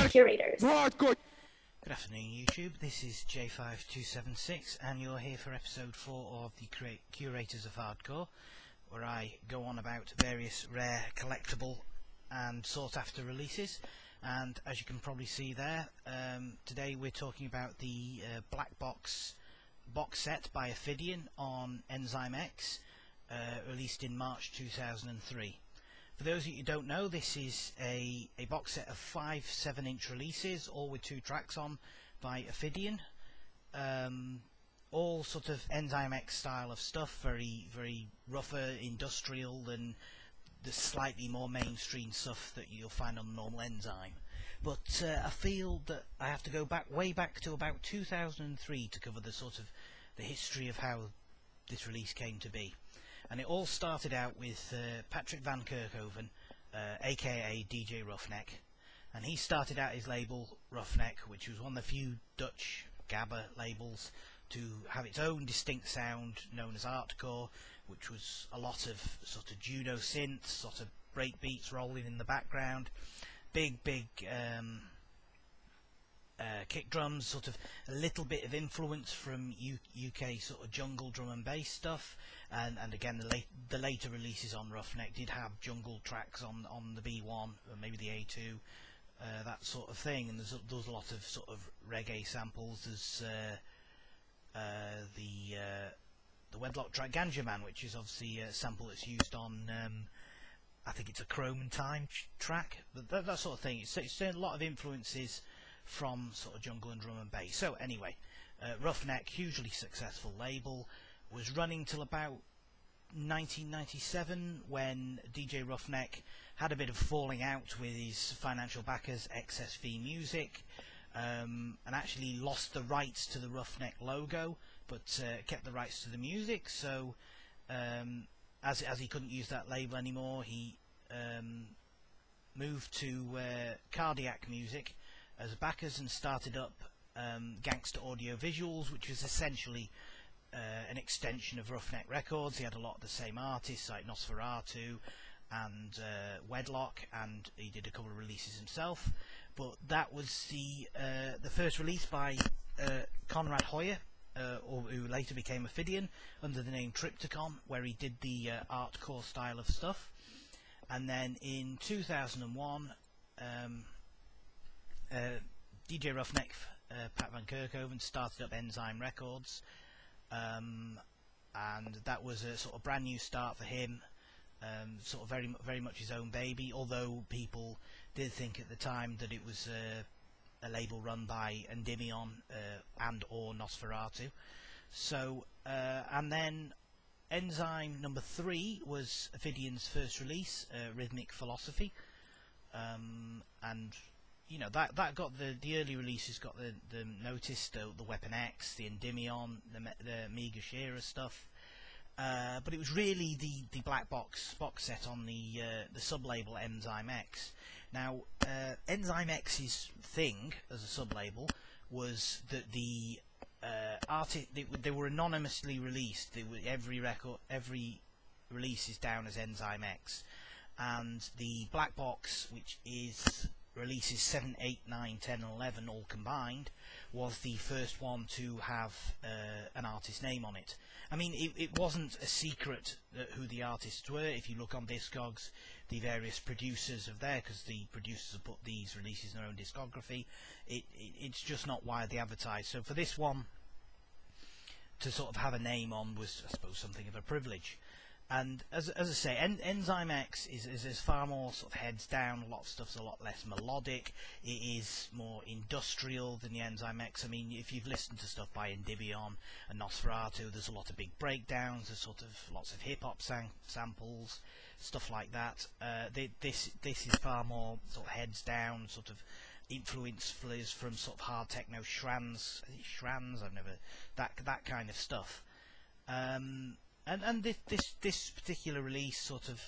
Curators. Good afternoon YouTube, this is J5276 and you're here for episode 4 of the Curators of Hardcore, where I go on about various rare, collectible and sought after releases. And as you can probably see there, today we're talking about the BlackBox box set by Ophidian on Enzyme X, released in March 2003. For those of you who don't know, this is a box set of 5 7-inch releases, all with 2 tracks on, by Ophidian. All sort of Enzyme X style of stuff, very rougher, industrial than the slightly more mainstream stuff that you'll find on normal Enzyme. But I feel that I have to go way back to about 2003 to cover the history of how this release came to be. And it all started out with Patrick Van Kerkhoven, aka DJ Ruffneck, and he started out his label Ruffneck, which was one of the few Dutch Gabber labels to have its own distinct sound known as Artcore, which was a lot of sort of Juno synths, sort of break beats rolling in the background, big kick drums, sort of a little bit of influence from UK sort of jungle drum and bass stuff, and again the later releases on Ruffneck did have jungle tracks on the B1 or maybe the A2, that sort of thing. And there's a lot of sort of reggae samples. There's the Wedlock track Ganja Man, which is obviously a sample that's used on I think it's a Chrome and Time track, but that sort of thing. It's a lot of influences from sort of jungle and drum and bass. So anyway, Ruffneck, hugely successful label, was running till about 1997 when DJ Ruffneck had a bit of falling out with his financial backers XSV Music, and actually lost the rights to the Ruffneck logo, but kept the rights to the music. So as he couldn't use that label anymore, he moved to Cardiac Music as backers and started up Gangsta Audiovisuals, which was essentially an extension of Ruffneck Records. He had a lot of the same artists like Noisefloor and Wedlock, and he did a couple of releases himself. But that was the first release by Conrad Hoyer, who later became Ophidian under the name Triptychon, where he did the artcore style of stuff. And then in 2001, DJ Ruffneck, Pat Van Kerkhoven, started up Enzyme Records, and that was a sort of brand new start for him, sort of very much his own baby, although people did think at the time that it was a label run by Endymion and or Nosferatu. So and then Enzyme number 3 was Ophidian's first release, Rhythmic Philosophy, and you know, that got the early releases got the Notice, the Weapon X, the Endymion, the Mega Shearer stuff, but it was really the BlackBox box set on the sub-label Enzyme X. Now, Enzyme X's thing as a sub-label was that the they were anonymously released. Every release is down as Enzyme X, and the BlackBox, which is releases 7, 8, 9, 10 and 11 all combined, was the first one to have an artist name on it. I mean, it wasn't a secret who the artists were. If you look on Discogs, the various producers of there, because the producers have put these releases in their own discography, it's just not widely advertised. So for this one to sort of have a name on was, I suppose, something of a privilege. And as I say, Enzyme X is far more sort of heads down. A lot of stuff's a lot less melodic. It is more industrial than the Enzyme X. I mean, if you've listened to stuff by Endymion and Nosferatu, there's a lot of big breakdowns. There's sort of lots of hip hop samples, stuff like that. This is far more sort of heads down, sort of influence flows from sort of hard techno, Shrans. I've never that kind of stuff. And this particular release sort of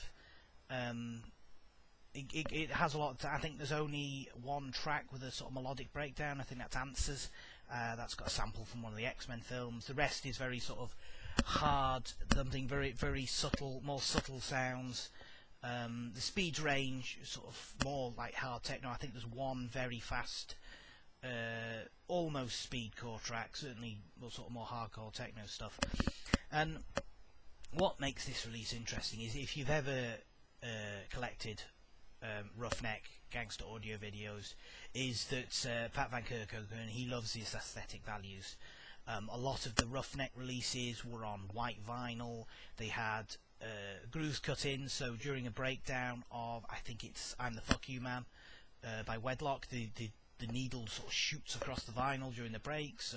it has a lot. I think there's only one track with a sort of melodic breakdown. I think that's Answers. That's got a sample from one of the X-Men films. The rest is very sort of hard something, very subtle, more subtle sounds. The speed range sort of more like hard techno. I think there's one very fast, almost speedcore track, certainly sort of more hardcore techno stuff. And what makes this release interesting is if you've ever collected Ruffneck Gangsta Audiovisuals, is that Pat Van Kerkhoven, he loves his aesthetic values. A lot of the Ruffneck releases were on white vinyl. They had grooves cut in, so during a breakdown of, I think it's I'm the Fuck You Man by Wedlock, the needle sort of shoots across the vinyl during the breaks.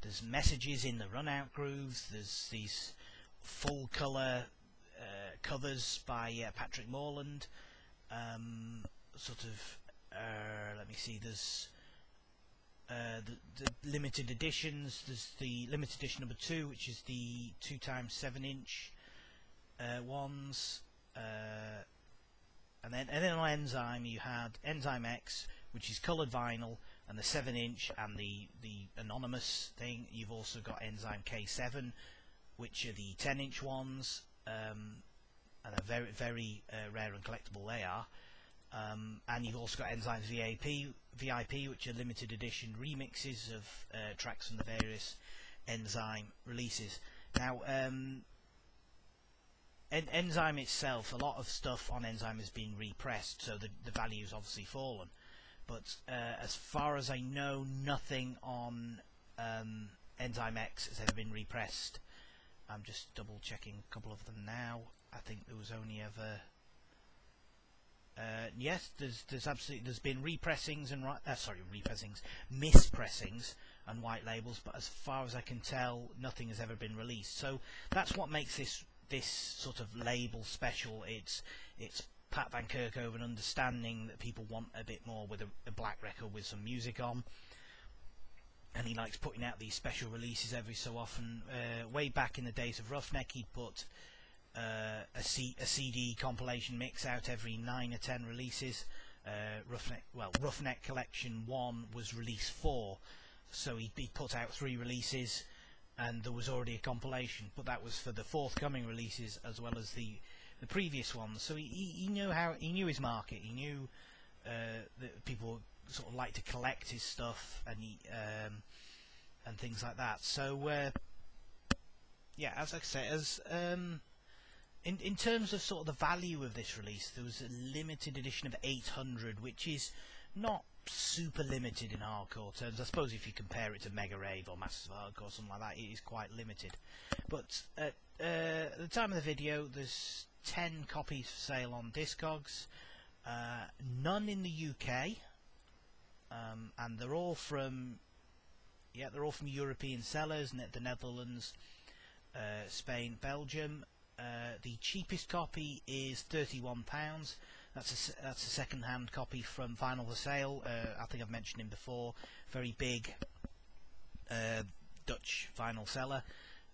There's messages in the run-out grooves. There's these full colour covers by Patrick Morland. Let me see, there's the limited editions. There's the limited edition number 2, which is the 2x7 inch ones, and then on Enzyme you had Enzyme X, which is coloured vinyl, and the 7 inch and the anonymous thing. You've also got Enzyme K7, which are the 10 inch ones, and they're very rare and collectible they are. And you've also got Enzyme's VIP, which are limited edition remixes of tracks from the various Enzyme releases. Now, Enzyme itself, a lot of stuff on Enzyme has been repressed, so the value's obviously fallen. But as far as I know, nothing on Enzyme X has ever been repressed. I'm just double checking a couple of them now. I think there was only ever yes, there's been repressings and mispressings and white labels, but as far as I can tell, nothing has ever been released. So that's what makes this sort of label special. It's Pat Van Kerkhoven understanding that people want a bit more with a black record with some music on, and he likes putting out these special releases every so often. Way back in the days of Ruffneck, he'd put a CD compilation mix out every 9 or 10 releases. Ruffneck Collection 1 was release 4, so he put out 3 releases, and there was already a compilation, but that was for the forthcoming releases as well as the previous ones. So he knew his market. He knew that people sort of like to collect his stuff, and things like that. So yeah, as I say, in terms of sort of the value of this release, there was a limited edition of 800, which is not super limited in hardcore terms. I suppose if you compare it to Mega Rave or Masters of Hardcore or something like that, it is quite limited. But at the time of the video, there's 10 copies for sale on Discogs, none in the UK, and they're all from European sellers, the Netherlands, Spain, Belgium. The cheapest copy is £31. That's a second-hand copy from Vinyl for Sale. I think I've mentioned him before. Very big Dutch vinyl seller.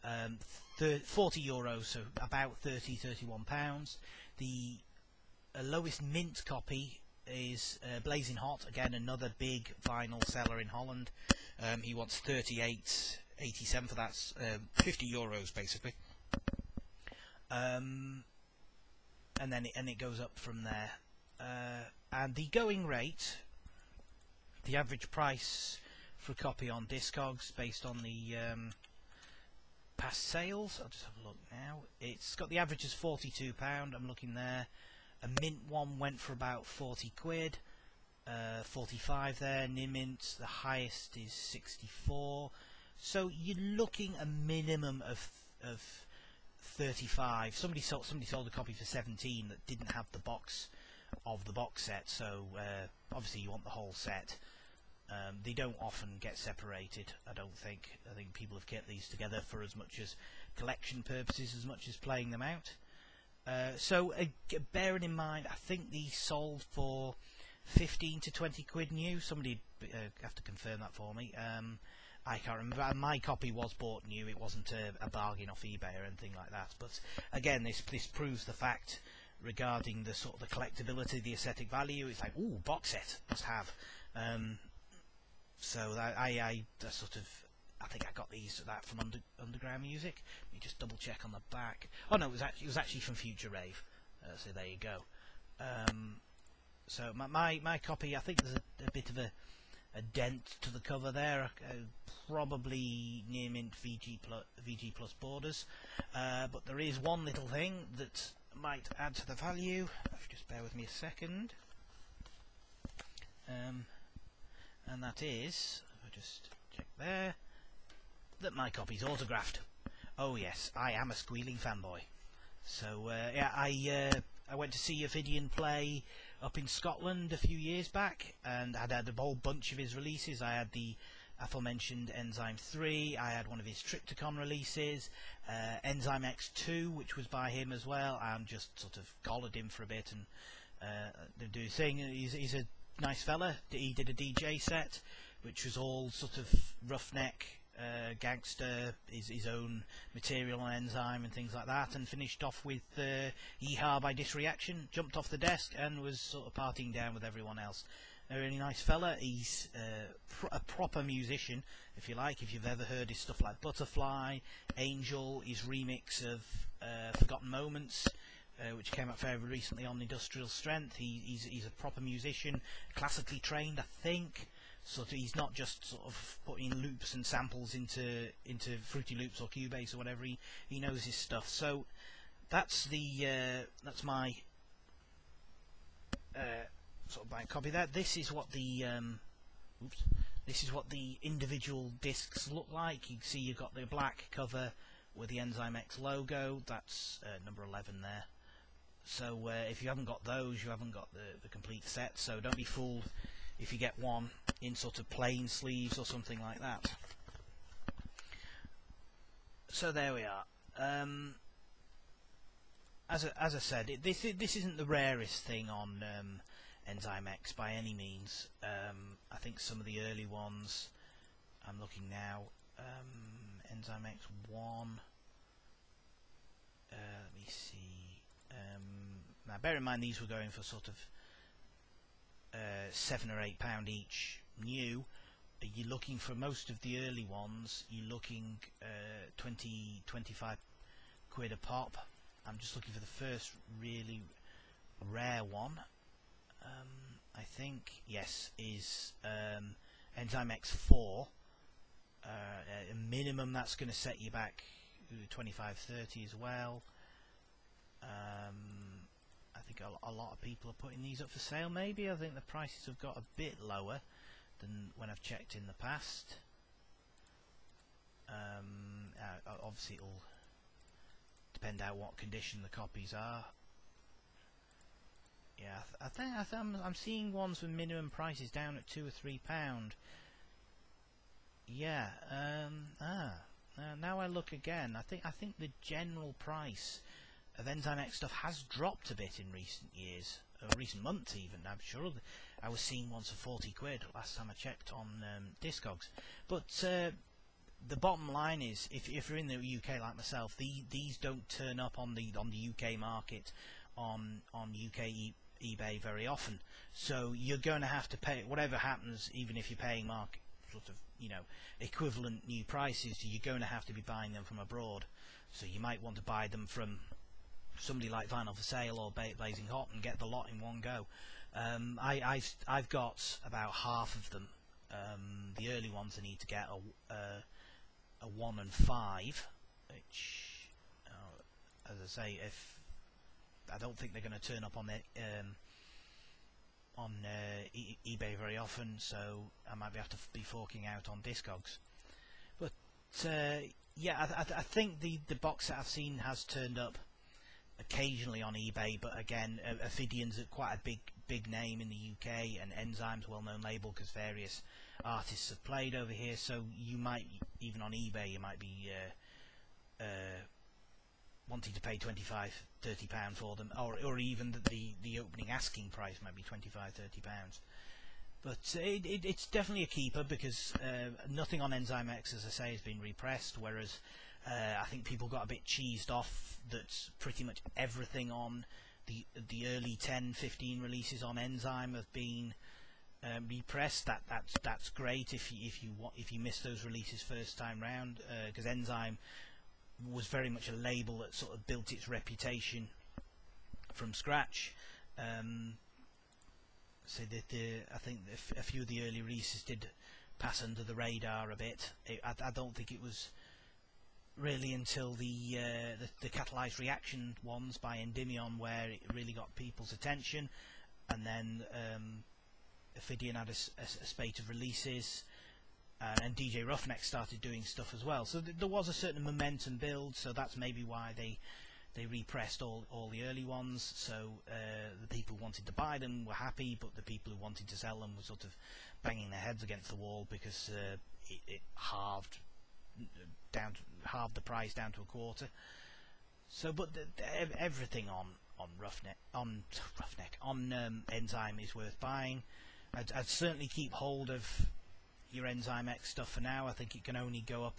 €40, so about £31. The lowest mint copy is Blazing Hot, again another big vinyl seller in Holland. He wants €38.87 for that, €50 basically. And then it goes up from there. And the going rate, the average price for a copy on Discogs based on the past sales, I'll just have a look now. It's got the average as £42. I'm looking there. A mint one went for about 40 quid. 45 there. Nimint, the highest is 64. So you're looking a minimum of 35. Somebody sold a copy for 17 that didn't have the box of the box set, so obviously you want the whole set. They don't often get separated, I don't think. I think people have kept these together for as much as collection purposes as much as playing them out. So bearing in mind, I think these sold for 15 to 20 quid new. Somebody have to confirm that for me. I can't remember. My copy was bought new. It wasn't a bargain off eBay or anything like that. But again, this proves the fact regarding the sort of the collectability, the aesthetic value. It's like, ooh, box set, must have. So I sort of I think I got that from Underground Music. Let me just double check on the back. Oh no, it was actually from Future Rave. So there you go. So my copy, I think there's a bit of a dent to the cover there, probably near mint VG plus borders, but there is one little thing that might add to the value. Just bear with me a second, and that is, if I just check there, that my copy's autographed. Oh yes, I am a squealing fanboy. So yeah, I went to see Ophidian play up in Scotland a few years back, and I'd had a whole bunch of his releases. I had the aforementioned Enzyme 3, I had one of his Triptychon releases, Enzyme X 2, which was by him as well, and just sort of collared him for a bit and do his thing. He's a nice fella. He did a DJ set, which was all sort of Ruffneck, Gangsta, his own material on Enzyme and things like that, and finished off with Yeehaw by Disreaction, jumped off the desk and was sort of partying down with everyone else. A really nice fella. He's a proper musician, if you like. If you've ever heard his stuff like Butterfly, Angel, his remix of Forgotten Moments, which came out fairly recently on Industrial Strength. He's a proper musician, classically trained, I think. Sort of, he's not just sort of putting loops and samples into Fruity Loops or Cubase or whatever. He knows his stuff. So that's my sort of my copy there. This is what the individual discs look like. You can see you've got the black cover with the Enzyme X logo. That's number 11 there. So if you haven't got those, you haven't got the complete set. So don't be fooled if you get one in sort of plain sleeves or something like that. So there we are. As I said, this isn't the rarest thing on Enzyme X by any means. I think some of the early ones, I'm looking now, Enzyme X 1, let me see, now bear in mind these were going for sort of £7 or £8 each new. You're looking for most of the early ones, you're looking 20-25 quid a pop. I'm just looking for the first really rare one. I think, yes, is Enzyme X4. A minimum that's going to set you back 25-30 as well. I think a lot of people are putting these up for sale. Maybe I think the prices have got a bit lower than when I've checked in the past. Obviously it'll depend on what condition the copies are. Yeah, I think I'm seeing ones with minimum prices down at £2 or £3. Yeah. Now I look again. I think the general price of Enzyme X stuff has dropped a bit in recent years, or recent months even. I'm sure I was seeing ones for 40 quid last time I checked on Discogs. But the bottom line is, if you're in the UK like myself, these don't turn up on the UK market on UK eBay very often. So you're going to have to pay whatever happens, even if you're paying market sort of equivalent new prices. You're going to have to be buying them from abroad. So you might want to buy them from somebody like Vinyl for Sale or Blazing Hot and get the lot in one go. I've got about half of them. The early ones I need to get are 1 and 5, which, as I say, if I don't think they're going to turn up on eBay very often, so I might have to be forking out on Discogs. But yeah, I think the box set I've seen has turned up occasionally on eBay, but again, Ophidian's quite a big name in the UK, and Enzyme's a well-known label because various artists have played over here. So you might, even on eBay, you might be wanting to pay £25-30 for them, or even the opening asking price might be £25-30. But it's definitely a keeper, because nothing on Enzyme X, as I say, has been repressed, whereas I think people got a bit cheesed off that pretty much everything on the early 10-15 releases on Enzyme have been repressed, that's great if you miss those releases first time round, because Enzyme was very much a label that sort of built its reputation from scratch. So I think a few of the early releases did pass under the radar a bit. I don't think it was really until the catalyzed reaction ones by Endymion where it really got people's attention, and then Ophidian had a spate of releases, and DJ Ruffneck started doing stuff as well. So there was a certain momentum build. So that's maybe why they repressed all the early ones. So the people who wanted to buy them were happy, but the people who wanted to sell them were sort of banging their heads against the wall, because it halved the price down to a quarter. So, but everything on Enzyme is worth buying. I'd certainly keep hold of your Enzyme X stuff for now. I think it can only go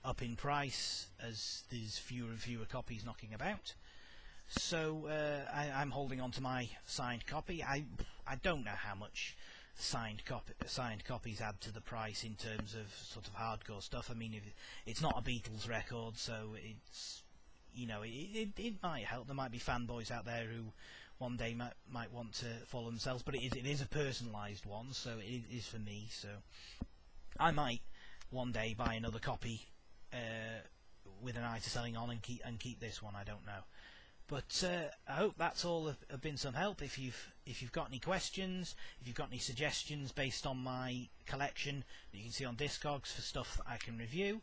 up in price as there's fewer and fewer copies knocking about. So I'm holding on to my signed copy. I don't know how much signed copies add to the price in terms of sort of hardcore stuff. I mean, it's not a Beatles record, so it's, you know, it might help. There might be fanboys out there who one day might want to follow themselves, but it is a personalised one, so it is for me. So I might one day buy another copy with an eye to selling on and keep this one. I don't know, but I hope that's all have been some help. If you've got any questions, if you've got any suggestions based on my collection that you can see on Discogs for stuff that I can review,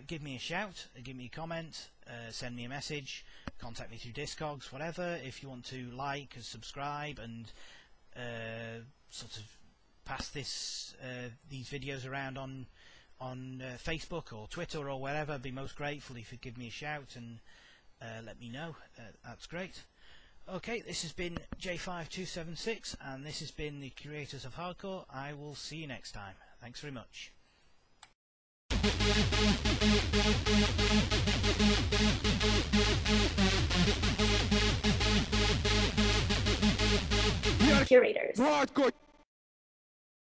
give me a shout, give me a comment, send me a message, contact me through Discogs, whatever. If you want to like and subscribe and sort of pass these videos around on Facebook or Twitter or wherever, I'd be most grateful if you give me a shout and let me know. That's great. Okay, this has been J5276, and this has been the Curators of Hardcore. I will see you next time. Thanks very much. Curators. Hardcore.